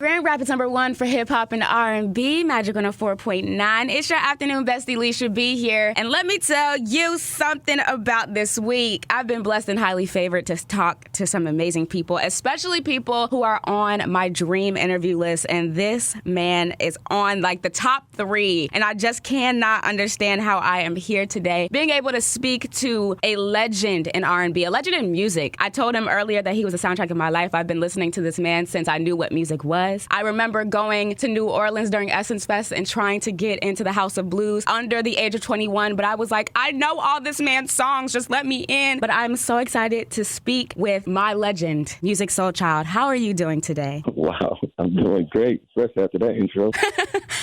Grand Rapids #1 for hip hop and R&B, Magic 104.9. It's your afternoon bestie, Lisha B here. And let me tell you something about this week. I've been blessed and highly favored to talk to some amazing people, especially people who are on my dream interview list. And this man is on like the top 3. And I just cannot understand how I am here today, being able to speak to a legend in R&B, a legend in music. I told him earlier that he was the soundtrack of my life. I've been listening to this man since I knew what music was. I remember going to New Orleans during Essence Fest and trying to get into the House of Blues under the age of 21, but I was like, I know all this man's songs, just let me in. But I'm so excited to speak with my legend, Musiq Soulchild. How are you doing today? Wow, I'm doing great, especially after that intro.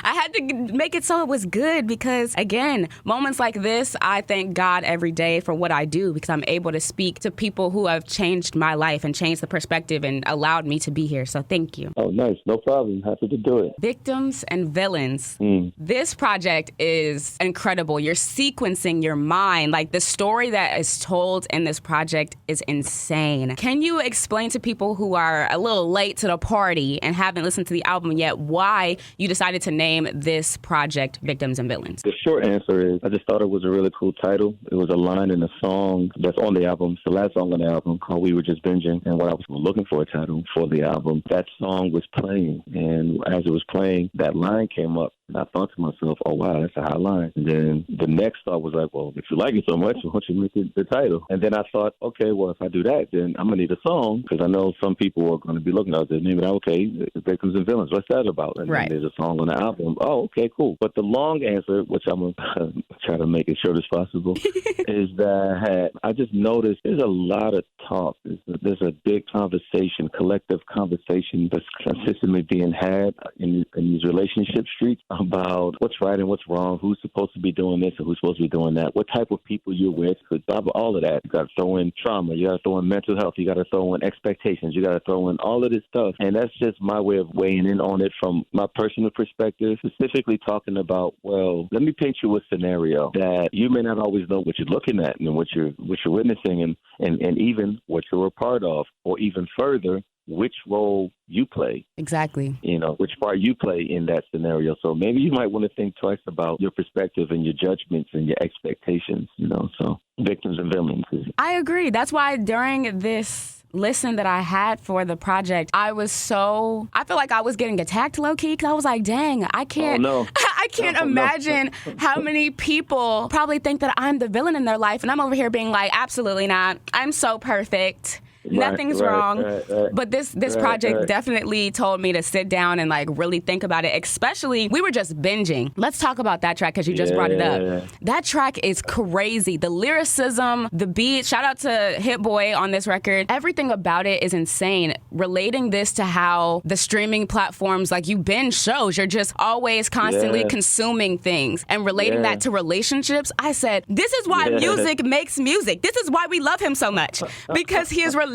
I had to make it so it was good because, again, moments like this, I thank God every day for what I do because I'm able to speak to people who have changed my life and changed the perspective and allowed me to be here. So thank you. Oh, nice. No problem. Happy to do it. Victims and Villains. This project is incredible. You're sequencing your mind. Like, the story that is told in this project is insane. Can you explain to people who are a little late to the party and haven't listened to the album yet why you decided to name this project Victims and Villains? The short answer is I just thought it was a really cool title. It was a line in a song that's on the album. It's the last song on the album called We Were Just Binging. And when I was looking for a title for the album, that song was playing. And as it was playing, that line came up. And I thought to myself, oh, wow, that's a high line. And then the next thought was like, well, if you like it so much, why don't you make it the title? And then I thought, okay, well, if I do that, then I'm going to need a song because I know some people are going to be looking at it and be like, okay, Victims and Villains, what's that about? And right. then there's a song on the album. Oh, okay, cool. But the long answer, which I'm going to try to make it short as possible, is that I just noticed there's a lot of talk. There's a big conversation, collective conversation that's consistently being had in these relationship streets about what's right and what's wrong, who's supposed to be doing this and who's supposed to be doing that, what type of people you're with, because all of that. You got to throw in trauma, you got to throw in mental health, you got to throw in expectations, you got to throw in all of this stuff. And that's just my way of weighing in on it from my personal perspective, specifically talking about, well, let me paint you a scenario that you may not always know what you're looking at and what you're witnessing and even what you're a part of, or even further, which role you play. Exactly. You know, which part you play in that scenario. So maybe you might want to think twice about your perspective and your judgments and your expectations, you know, so Victims and Villains. I agree. That's why during this listen that I had for the project, I feel like I was getting attacked low-key because I was like, dang, I can't, oh, no. I can't imagine how many people probably think that I'm the villain in their life. And I'm over here being like, absolutely not. I'm so perfect. Nothing's wrong. Right. But this project definitely told me to sit down and like really think about it, especially we were just binging. Let's talk about that track because you just brought it up. That track is crazy. The lyricism, the beat, shout out to Hit Boy on this record. Everything about it is insane. Relating this to how the streaming platforms, like you binge shows, you're just always constantly consuming things and relating that to relationships. I said, this is why music makes music. This is why we love him so much because he is relating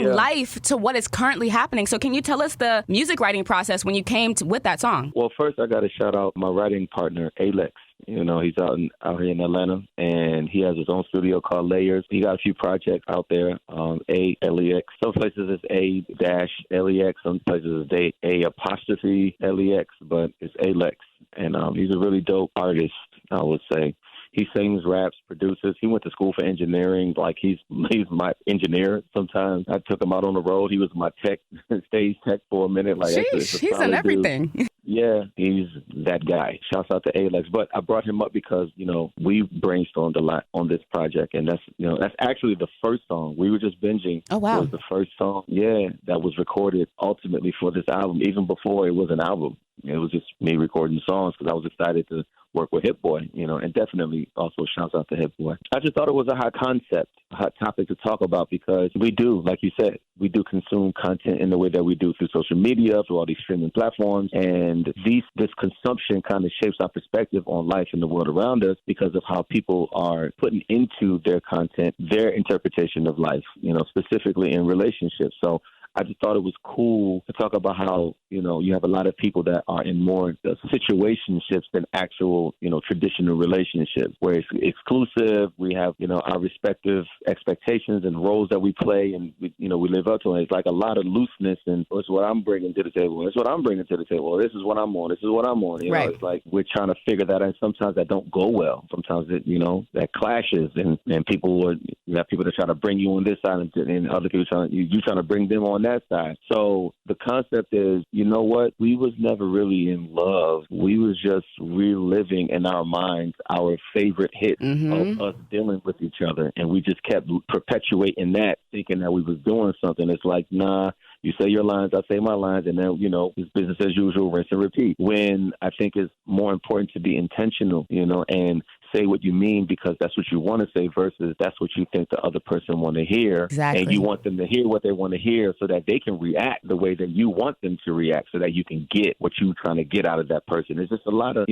life to what is currently happening. So can you tell us the music writing process when you came with that song? Well, first I got to shout out my writing partner, Alex. You know, he's out here in Atlanta, and he has his own studio called Layers. He got a few projects out there, A-L-E-X. Some places it's A-L-E-X. Some places it's A-apostrophe-L-E-X, but it's Alex. And he's a really dope artist, I would say. He sings, raps, produces. He went to school for engineering. Like he's my engineer. Sometimes I took him out on the road. He was my stage tech for a minute. Like he's in everything. Yeah, he's that guy. Shouts out to Alex. But I brought him up because, you know, we brainstormed a lot on this project. And that's actually the first song. We Were Just Binging. Oh, wow. Was the first song, that was recorded ultimately for this album, even before it was an album. It was just me recording songs because I was excited to work with Hit Boy, you know, and definitely also shouts out to Hit Boy. I just thought it was a hot concept, a hot topic to talk about because we do, like you said, we do consume content in the way that we do through social media, through all these streaming platforms. And this consumption kind of shapes our perspective on life and the world around us because of how people are putting into their content their interpretation of life, you know, specifically in relationships. So I just thought it was cool to talk about how, you have a lot of people that are in more situationships than actual, traditional relationships where it's exclusive. We have, our respective expectations and roles that we play and, we live up to. And it's like a lot of looseness and it's what I'm bringing to the table. It's what I'm bringing to the table. This is what I'm on. This is what I'm on. Right. It's like we're trying to figure that out. Sometimes that don't go well. Sometimes it, that clashes and you have people that try to bring you on this side and other people trying to bring them on that side. So the concept is, you know what? We was never really in love. We was just reliving in our minds our favorite hits of us dealing with each other. And we just kept perpetuating that, thinking that we was doing something. It's like, nah, you say your lines, I say my lines, and then, it's business as usual, rinse and repeat. When I think it's more important to be intentional, and say what you mean because that's what you want to say versus that's what you think the other person want to hear. Exactly. And you want them to hear what they want to hear so that they can react the way that you want them to react so that you can get what you're trying to get out of that person. It's just a lot of,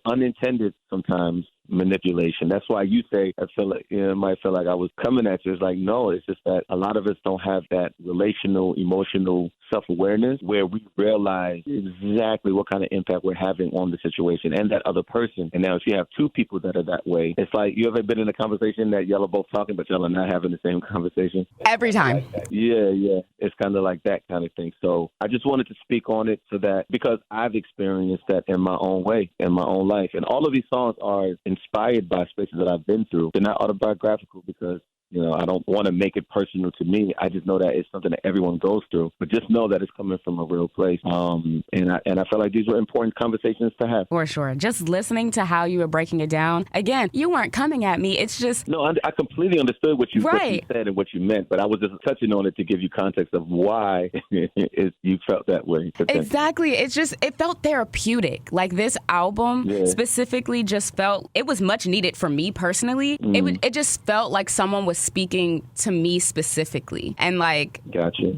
unintended sometimes manipulation. That's why you say, I feel like, it might feel like I was coming at you. It's like, no, it's just that a lot of us don't have that relational, emotional self-awareness where we realize exactly what kind of impact we're having on the situation and that other person. And now if you have two people that are that way, it's like, you ever been in a conversation that y'all are both talking, but y'all are not having the same conversation? Every time. Yeah. It's kind of like that kind of thing. So I just wanted to speak on it so that, because I've experienced that in my own way, in my own life. And all of these songs are inspired by spaces that I've been through. They're not autobiographical because I don't want to make it personal to me. I just know that it's something that everyone goes through, but just know that it's coming from a real place. And I feel like these were important conversations to have. For sure. Just listening to how you were breaking it down. Again, you weren't coming at me. It's just... No, I completely understood what you said and what you meant, but I was just touching on it to give you context of why you felt that way. Exactly. It felt therapeutic. Like this album specifically just felt... It was much needed for me personally. It just felt like someone was speaking to me specifically and like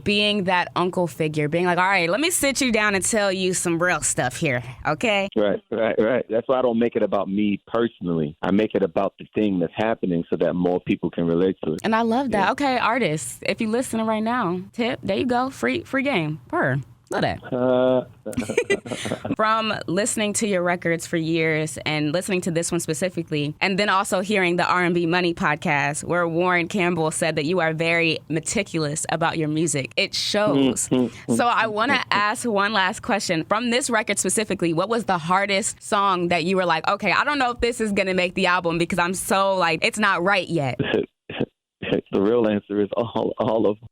being that uncle figure, being like, all right, let me sit you down and tell you some real stuff here, okay? Right. That's why I don't make it about me personally. I make it about the thing that's happening so that more people can relate to it. And I love that. Okay, artists, if you're listening right now, tip, there you go, free game. Purr. Love that. From listening to your records for years and listening to this one specifically, and then also hearing the R&B Money podcast where Warren Campbell said that you are very meticulous about your music. It shows. So I want to ask one last question. From this record specifically, what was the hardest song that you were like, okay, I don't know if this is going to make the album because I'm so like, it's not right yet? The real answer is all of them.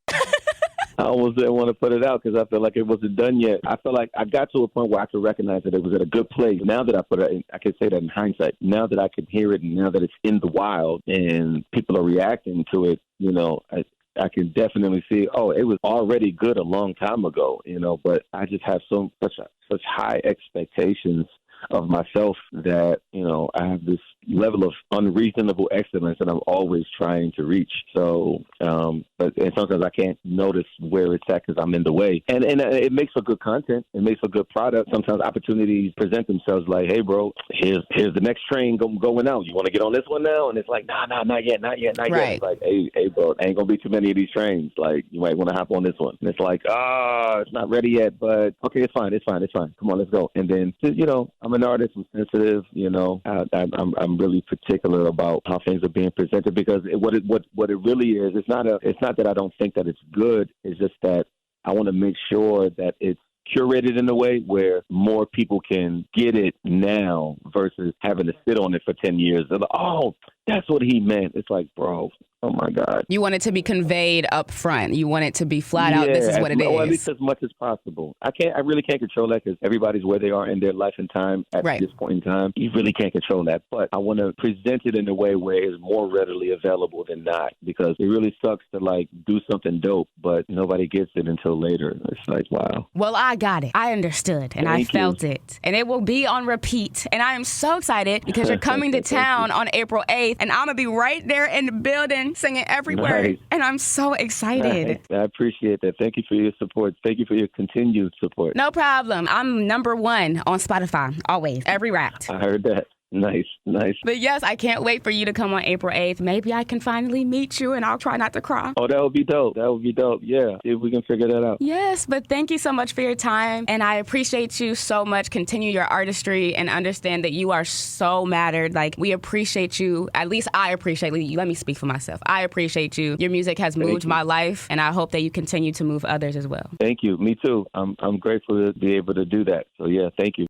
I almost didn't want to put it out because I felt like it wasn't done yet. I felt like I got to a point where I could recognize that it was at a good place. Now that I put it, I can say that in hindsight. Now that I can hear it and now that it's in the wild and people are reacting to it, I can definitely see, it was already good a long time ago, but I just have such high expectations of myself that, I have this level of unreasonable excellence that I'm always trying to reach. So, but sometimes I can't notice where it's at because I'm in the way. And it makes for good content. It makes for good product. Sometimes opportunities present themselves like, hey, bro, here's the next train going out. You want to get on this one now? And it's like, nah, not yet. It's like, hey, bro, ain't going to be too many of these trains. Like, you might want to hop on this one. And it's like, it's not ready yet, but okay, it's fine. Come on, let's go. And then, I'm an artist. I'm sensitive. I'm really particular about how things are being presented because what it really is, it's not that I don't think that it's good. It's just that I want to make sure that it's curated in a way where more people can get it now versus having to sit on it for 10 years. They're like, that's what he meant. It's like, bro, oh my God. You want it to be conveyed up front. You want it to be flat out. This is what it is. Or at least as much as possible. I really can't control that because everybody's where they are in their life and time at this point in time. You really can't control that. But I want to present it in a way where it's more readily available than not because it really sucks to like do something dope, but nobody gets it until later. It's like, wow. Well, I got it. I understood and I felt it. And it will be on repeat. And I am so excited because you're coming to town on April 8th and I'm going to be right there in the building singing every word. And I'm so excited. I appreciate that. Thank you for your support. Thank you for your continued support. No problem. I'm #1 on Spotify, always, every Wrapped. I heard that. Nice. But yes, I can't wait for you to come on April 8th. Maybe I can finally meet you and I'll try not to cry. Oh, that would be dope. Yeah, see if we can figure that out. Yes, but thank you so much for your time. And I appreciate you so much. Continue your artistry and understand that you are so mattered. Like, we appreciate you. At least I appreciate you. Let me speak for myself. I appreciate you. Your music has moved my life, and I hope that you continue to move others as well. Thank you. Me too. I'm grateful to be able to do that. So, yeah, thank you.